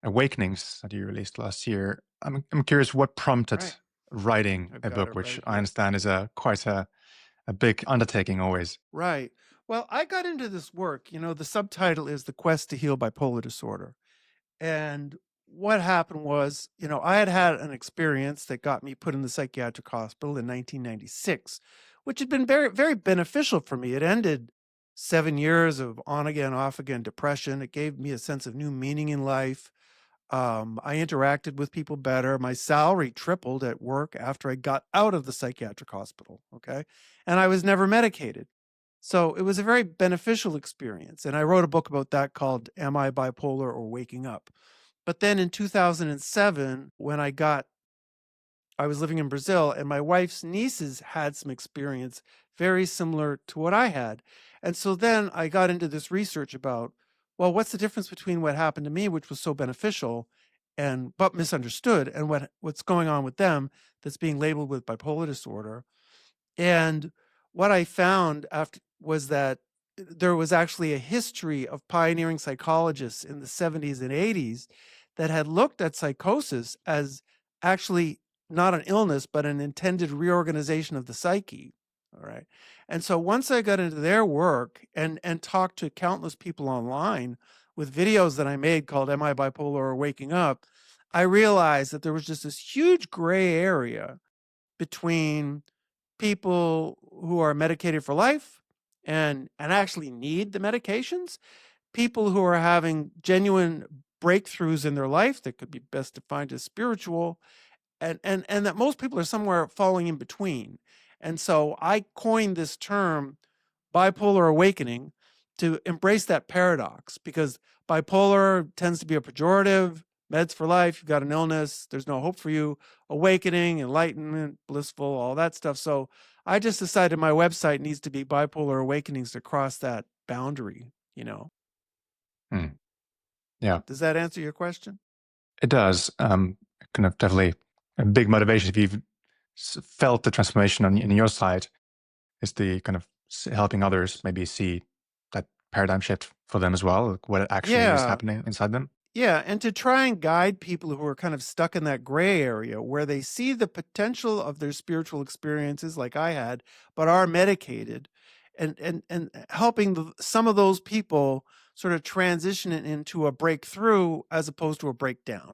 Awakenings that you released last year. I'm curious what prompted Right. writing I've a got book, it which right I here. understand is a big undertaking always. Right. Well, I got into this work, the subtitle is The Quest to Heal Bipolar Disorder. And what happened was, I had had an experience that got me put in the psychiatric hospital in 1996, which had been very, very beneficial for me. It ended 7 years of on again, off again depression. It gave me a sense of new meaning in life. I interacted with people better. My salary tripled at work after I got out of the psychiatric hospital. Okay. And I was never medicated. So it was a very beneficial experience. And I wrote a book about that called Am I Bipolar or Waking Up? But then in 2007, when I was living in Brazil and my wife's nieces had some experience very similar to what I had. And so then I got into this research about, well, what's the difference between what happened to me, which was so beneficial and but misunderstood, and what's going on with them that's being labeled with bipolar disorder. And what I found after was that there was actually a history of pioneering psychologists in the 70s and 80s that had looked at psychosis as actually not an illness, but an intended reorganization of the psyche. All right. And so once I got into their work and talked to countless people online with videos that I made called Am I Bipolar or Waking Up, I realized that there was just this huge gray area between people who are medicated for life and actually need the medications, people who are having genuine breakthroughs in their life that could be best defined as spiritual, and that most people are somewhere falling in between. And so I coined this term bipolar awakening to embrace that paradox, because bipolar tends to be a pejorative, meds for life, you've got an illness, there's no hope for you, awakening, enlightenment, blissful, all that stuff. So I just decided my website needs to be bipolar awakenings to cross that boundary. Hmm. Yeah, Does that answer your question? it does. Kind of definitely a big motivation if you've felt the transformation in your side is the kind of helping others maybe see that paradigm shift for them as well, like what actually is Yeah. happening inside them. Yeah, and to try and guide people who are kind of stuck in that gray area where they see the potential of their spiritual experiences like I had, but are medicated, and helping some of those people sort of transition it into a breakthrough as opposed to a breakdown.